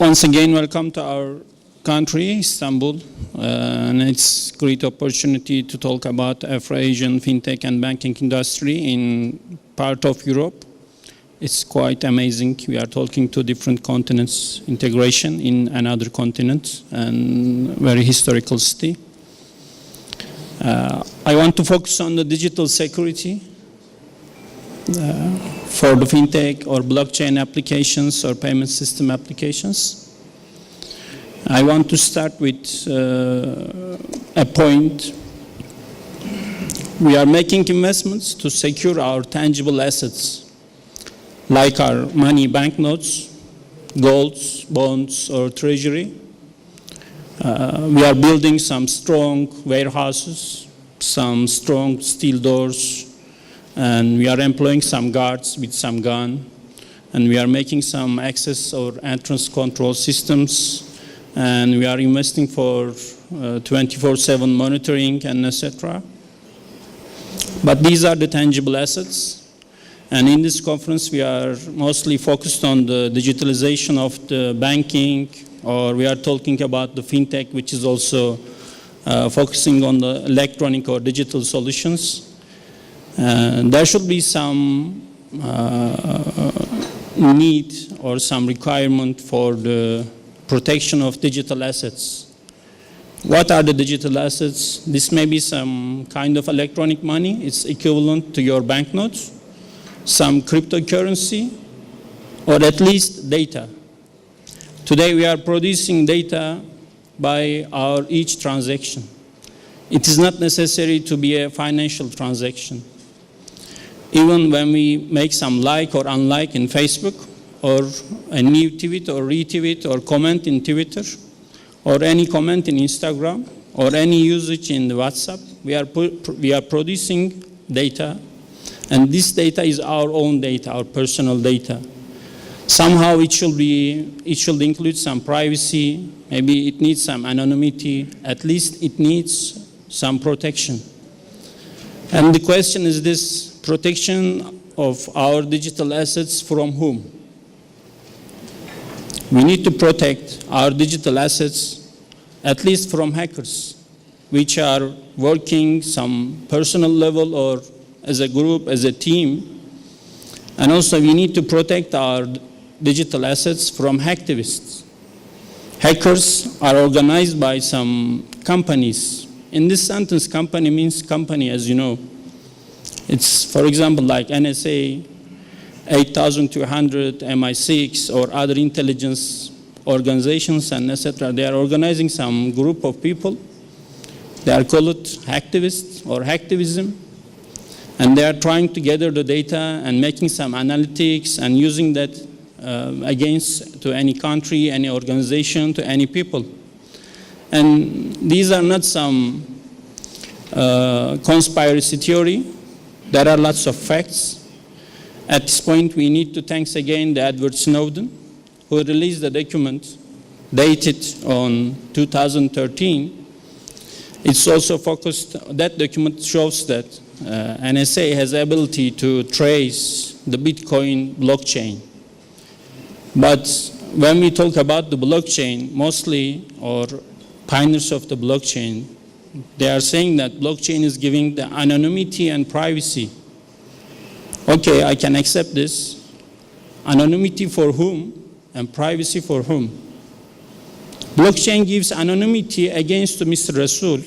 Once again, welcome to our country, Istanbul, and it's a great opportunity to talk about Afro-Asian fintech and banking industry in part of Europe. It's quite amazing. We are talking to different continents, integration in another continent, and very historical city. I want to focus on the digital security for the fintech or blockchain applications or payment system applications. I want to start with a point. We are making investments to secure our tangible assets, like our money, banknotes, golds, bonds, or treasury. We are building some strong warehouses, some strong steel doors, and we are employing some guards with some gun, and we are making some access or entrance control systems, and we are investing for 24/7 monitoring and etc. But these are the tangible assets. And in this conference, we are mostly focused on the digitalization of the banking, or we are talking about the fintech, which is also focusing on the electronic or digital solutions. There should be some need or some requirement for the protection of digital assets. What are the digital assets? This may be some kind of electronic money. It's equivalent to your banknotes, some cryptocurrency, or at least data. Today we are producing data by our each transaction. It is not necessary to be a financial transaction. Even when we make some like or unlike in Facebook, or a new tweet or retweet or comment in Twitter, or any comment in Instagram, or any usage in WhatsApp, we are producing data, and this data is our own data, our personal data. Somehow it should include some privacy, maybe it needs some anonymity, at least it needs some protection. And the question is this: protection of our digital assets from whom? We need to protect our digital assets at least from hackers, which are working some personal level or as a group, as a team. And also we need to protect our digital assets from hacktivists. Hackers are organized by some companies. In this sentence, company means company, as you know. It's, for example, like NSA, 8200, MI6, or other intelligence organizations, and etc. They are organizing some group of people. They are called hacktivists or hacktivism. And they are trying to gather the data and making some analytics and using that against to any country, any organization, to any people. And these are not some conspiracy theory. There are lots of facts. At this point, we need to thank again the Edward Snowden, who released the document dated on 2013. It's also focused, that document shows that NSA has ability to trace the Bitcoin blockchain. But when we talk about the blockchain, mostly, or pioneers of the blockchain, they are saying that blockchain is giving the anonymity and privacy. Okay, I can accept this. Anonymity for whom and privacy for whom? Blockchain gives anonymity against Mr. Resul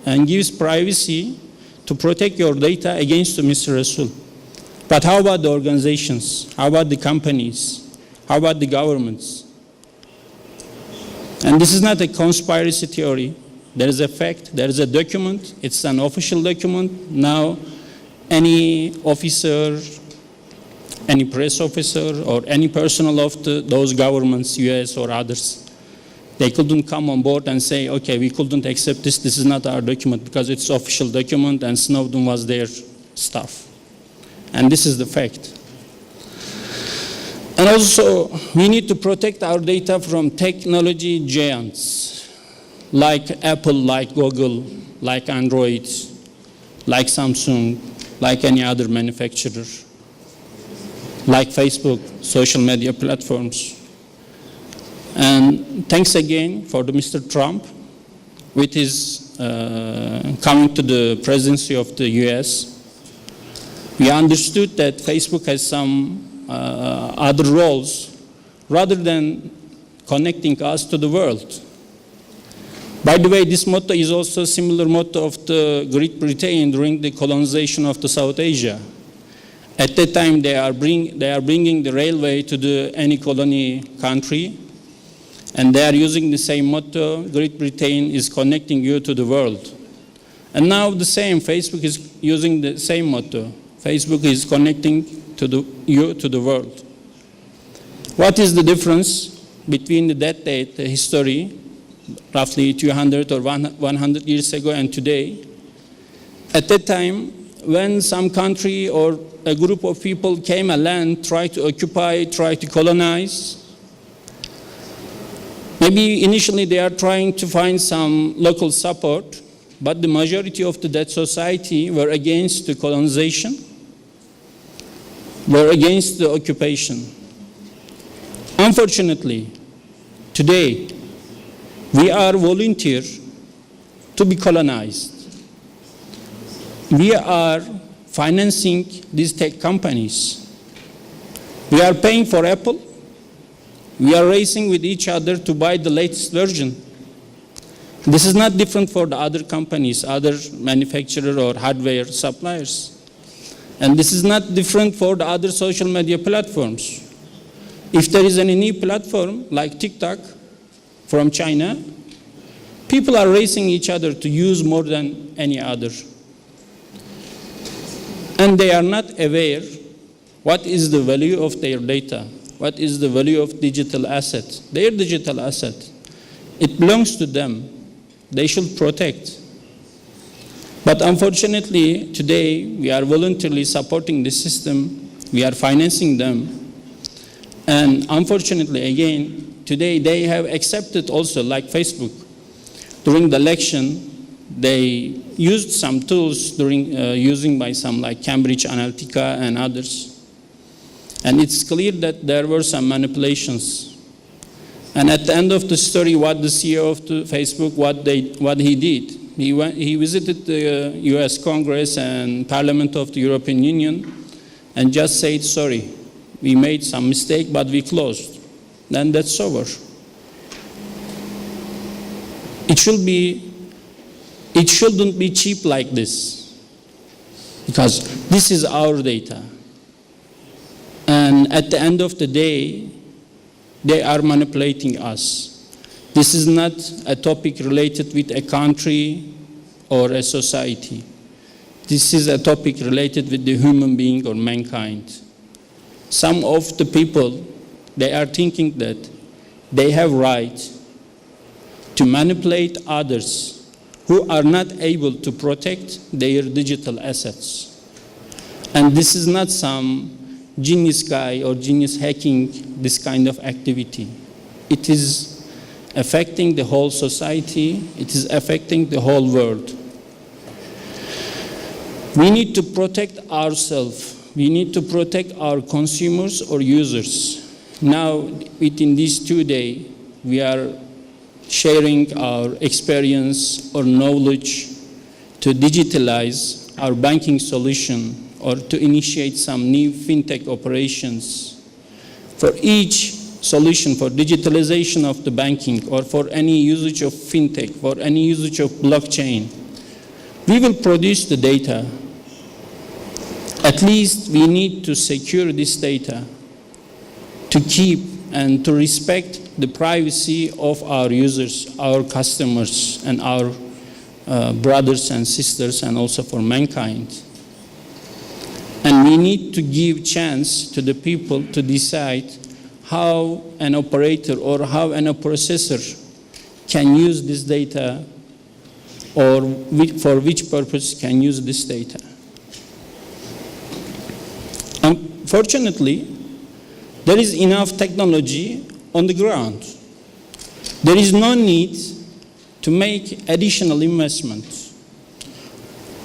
and gives privacy to protect your data against Mr. Resul. But how about the organizations? How about the companies? How about the governments? And this is not a conspiracy theory. There is a fact, there is a document, it's an official document. Now, any officer, any press officer, or any personnel of those governments, US or others, they couldn't come on board and say, okay, we couldn't accept this, this is not our document, because it's official document and Snowden was their stuff. And this is the fact. And also, we need to protect our data from technology giants, like Apple, like Google, like Android, like Samsung, like any other manufacturer, like Facebook, social media platforms. And thanks again for Mr. Trump with his coming to the presidency of the US. We understood that Facebook has some other roles rather than connecting us to the world. By the way, this motto is also a similar motto of the Great Britain during the colonization of the South Asia. At that time, they are bringing the railway to any colony country, and they are using the same motto, Great Britain is connecting you to the world. And now the same, Facebook is using the same motto. Facebook is connecting you to the world. What is the difference between that date, the history, roughly 200 or 100 years ago, and today? At that time, when some country or a group of people came a land, tried to occupy, tried to colonize, maybe initially they are trying to find some local support, but the majority of that society were against the colonization, were against the occupation. Unfortunately, today, we are volunteer to be colonized. We are financing these tech companies. We are paying for Apple. We are racing with each other to buy the latest version. This is not different for the other companies, other manufacturers or hardware suppliers. And this is not different for the other social media platforms. If there is any new platform like TikTok from China, people are racing each other to use more than any other. And they are not aware what is the value of their data, what is the value of digital asset, their digital asset. It belongs to them. They should protect. But unfortunately, today, we are voluntarily supporting the system. We are financing them. And unfortunately, again, today they have accepted also, like Facebook. During the election, they used some tools using by some like Cambridge Analytica and others. And it's clear that there were some manipulations. And at the end of the story, what the CEO of Facebook, what he did, he visited the US Congress and Parliament of the European Union and just said, sorry, we made some mistake, but we closed. Then that's over. It shouldn't be cheap like this, because this is our data. And at the end of the day, they are manipulating us. This is not a topic related with a country or a society. This is a topic related with the human being or mankind. Some of the people, they are thinking that they have right to manipulate others who are not able to protect their digital assets. And this is not some genius guy or genius hacking this kind of activity. It is affecting the whole society. It is affecting the whole world. We need to protect ourselves. We need to protect our consumers or users. Now, within these 2 days, we are sharing our experience or knowledge to digitalize our banking solution or to initiate some new fintech operations. For each solution for digitalization of the banking or for any usage of fintech, for any usage of blockchain, we will produce the data. At least we need to secure this data to keep and to respect the privacy of our users, our customers, and our brothers and sisters, and also for mankind. And we need to give chance to the people to decide how an operator or how a processor can use this data or for which purpose can use this data. Unfortunately, there is enough technology on the ground. There is no need to make additional investments.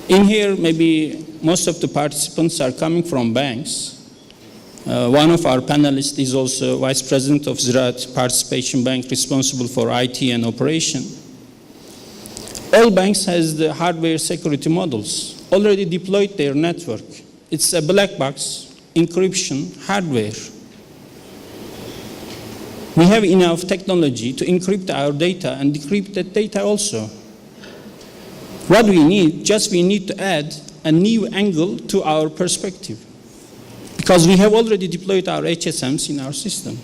In here, maybe most of the participants are coming from banks. One of our panelists is also Vice President of Ziraat Participation Bank responsible for IT and operation. All banks has the hardware security models, already deployed their network. It's a black box, encryption, hardware. We have enough technology to encrypt our data and decrypt that data also. What we need, we need to add a new angle to our perspective. Because we have already deployed our HSMs in our system.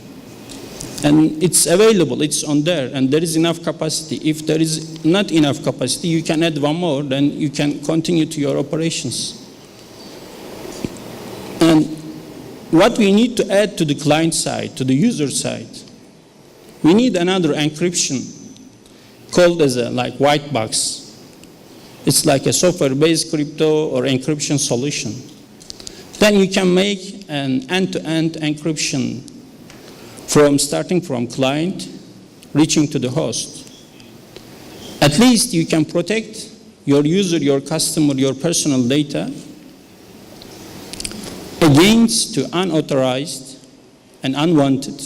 And it's available, it's on there, and there is enough capacity. If there is not enough capacity, you can add one more, then you can continue to your operations. And what we need to add to the client side, to the user side, we need another encryption called as a white box. It's like a software-based crypto or encryption solution. Then you can make an end-to-end encryption starting from client, reaching to the host. At least you can protect your user, your customer, your personal data against unauthorized and unwanted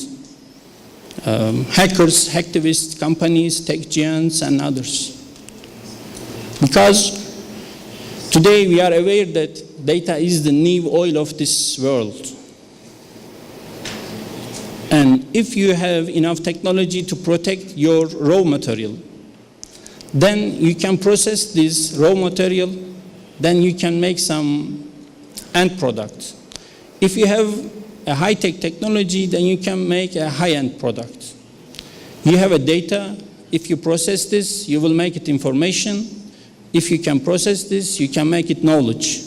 hackers, hacktivists, companies, tech giants, and others. Because today we are aware that data is the new oil of this world. And if you have enough technology to protect your raw material, then you can process this raw material, then you can make some end product. If you have a high-tech technology, then you can make a high-end product. You have a data, if you process this, you will make it information. If you can process this, you can make it knowledge.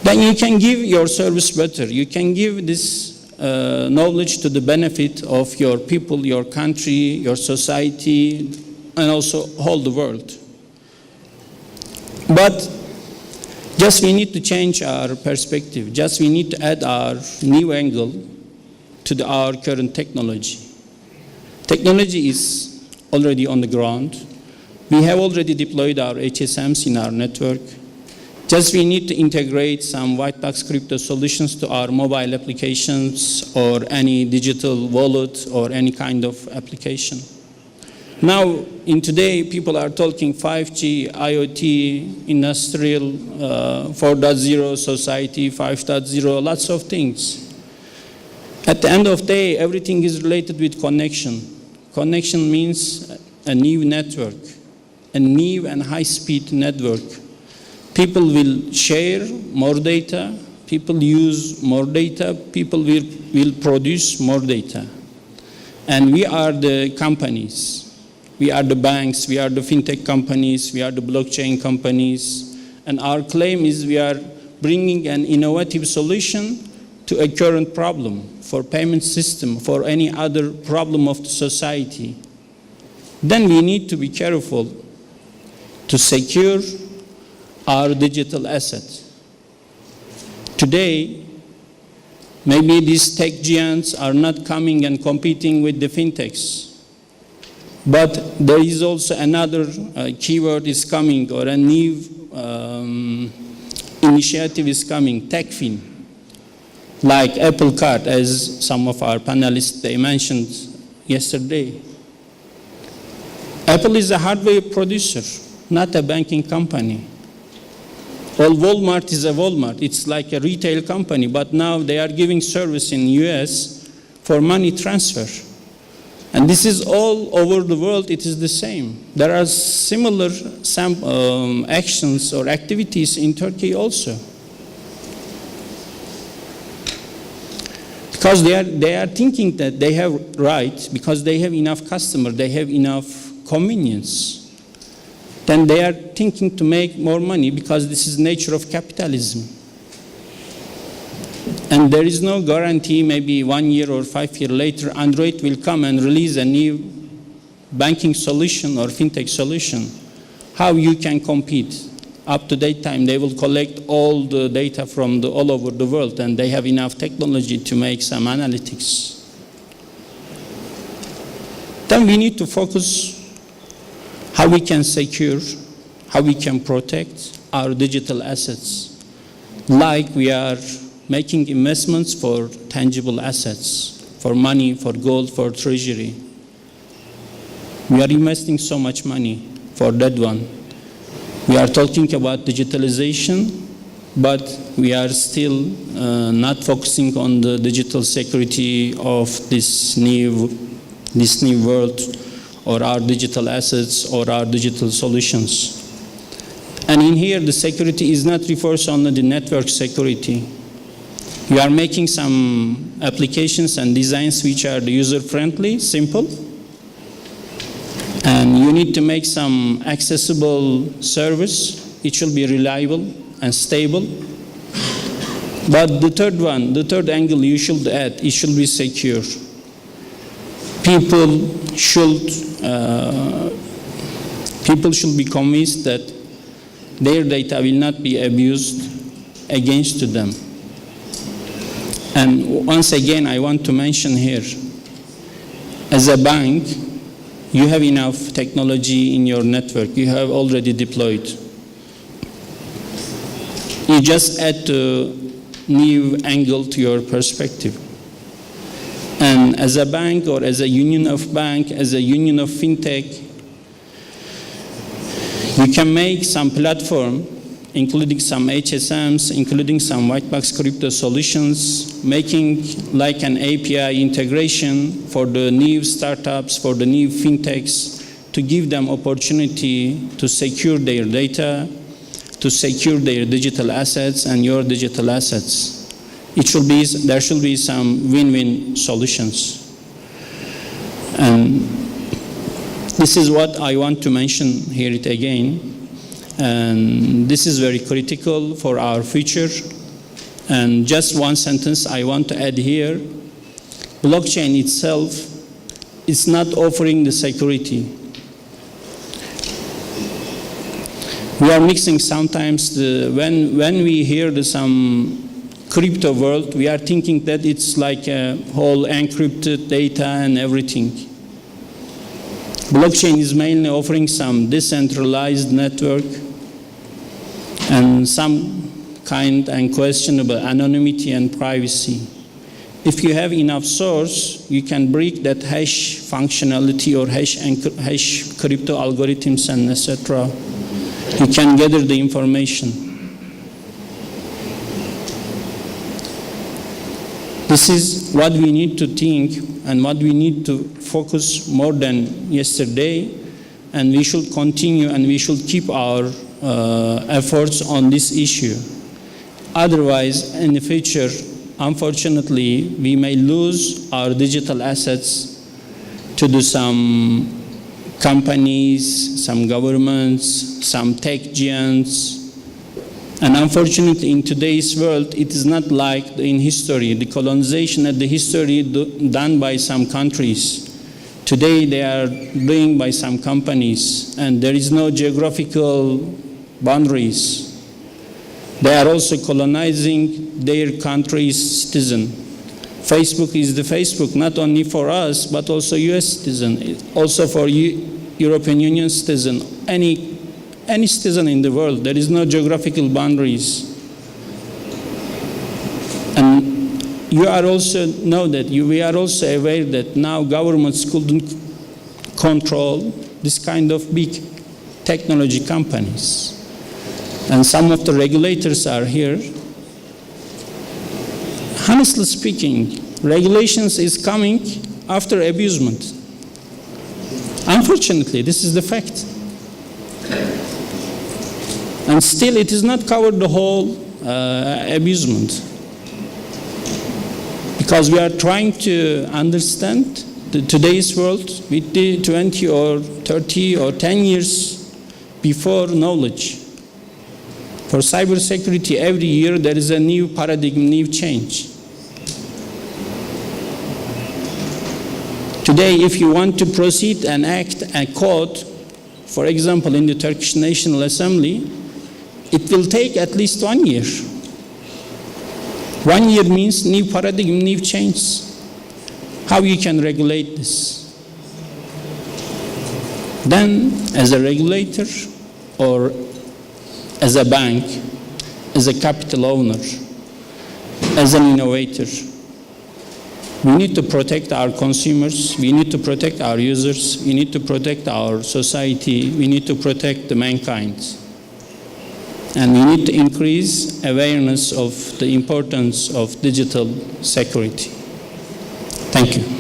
Then you can give your service better. You can give this knowledge to the benefit of your people, your country, your society, and also all the world. But we need to change our perspective. We need to add our new angle to our current technology. Technology is already on the ground. We have already deployed our HSMs in our network. We need to integrate some white box crypto solutions to our mobile applications or any digital wallet or any kind of application. Now, in today, people are talking 5G, IoT, industrial, 4.0 society, 5.0, lots of things. At the end of the day, everything is related with connection. Connection means a new network, a new and high-speed network. People will share more data, people use more data, people will produce more data. And we are the companies. We are the banks, we are the fintech companies, we are the blockchain companies. And our claim is we are bringing an innovative solution to a current problem for payment system, for any other problem of the society. Then we need to be careful to secure our digital assets. Today, maybe these tech giants are not coming and competing with the fintechs. But there is also another keyword is coming, or a new initiative is coming, TechFin, like Apple Card, as some of our panelists, they mentioned yesterday. Apple is a hardware producer, not a banking company. Well, Walmart is a Walmart. It's like a retail company, but now they are giving service in US for money transfer. And this is all over the world, it is the same. There are similar actions or activities in Turkey also. Because they are thinking that they have right, because they have enough customer, they have enough convenience. Then they are thinking to make more money because this is the nature of capitalism. And there is no guarantee, maybe 1 year or 5 years later, Android will come and release a new banking solution or fintech solution. How you can compete? Up to that time, they will collect all the data from all over the world, and they have enough technology to make some analytics. Then we need to focus how we can secure, how we can protect our digital assets, like we are making investments for tangible assets, for money, for gold, for treasury. We are investing so much money for that one. We are talking about digitalization, but we are still not focusing on the digital security of this new world, or our digital assets, or our digital solutions. And in here, the security is not refers only to network security. You are making some applications and designs which are user-friendly, simple, and you need to make some accessible service. It should be reliable and stable. But the third angle you should add, it should be secure. People should be convinced that their data will not be abused against them. And once again, I want to mention here, as a bank, you have enough technology in your network. You have already deployed. You just add a new angle to your perspective. And as a bank, or as a union of bank, as a union of fintech, you can make some platform, including some HSMs, including some white box crypto solutions, making like an API integration for the new startups, for the new fintechs, to give them opportunity to secure their data, to secure their digital assets and your digital assets. There should be some win-win solutions. And this is what I want to mention here again. And this is very critical for our future. And just one sentence I want to add here. Blockchain itself is not offering the security. We are mixing sometimes, when we hear some crypto world, we are thinking that it's like a whole encrypted data and everything. Blockchain is mainly offering some decentralized network and some kind and questionable anonymity and privacy. If you have enough source, you can break that hash functionality or hash crypto algorithms and etc. You can gather the information. This is what we need to think and what we need to focus more than yesterday, and we should continue and we should keep our efforts on this issue. Otherwise, in the future, unfortunately, we may lose our digital assets to some companies, some governments, some tech giants. And unfortunately, in today's world, it is not like in history, the colonization and the history done by some countries. Today, they are doing by some companies, and there is no geographical boundaries. They are also colonizing their country's citizen. Facebook is the Facebook, not only for us, but also US citizen, also for European Union citizen, any citizen in the world. There is no geographical boundaries. And you are also know that we are also aware that now governments couldn't control this kind of big technology companies. And some of the regulators are here. Honestly speaking, regulations is coming after abusement. Unfortunately, this is the fact. And still it is not covered the whole abusement. Because we are trying to understand today's world with the 20 or 30 or 10 years before knowledge. For cybersecurity, every year there is a new paradigm, new change. Today, if you want to proceed and act a code, for example, in the Turkish National Assembly, it will take at least 1 year. 1 year means new paradigm, new change. How you can regulate this? Then, as a regulator or as a bank, as a capital owner, as an innovator. We need to protect our consumers, we need to protect our users, we need to protect our society, we need to protect the mankind. And we need to increase awareness of the importance of digital security. Thank you.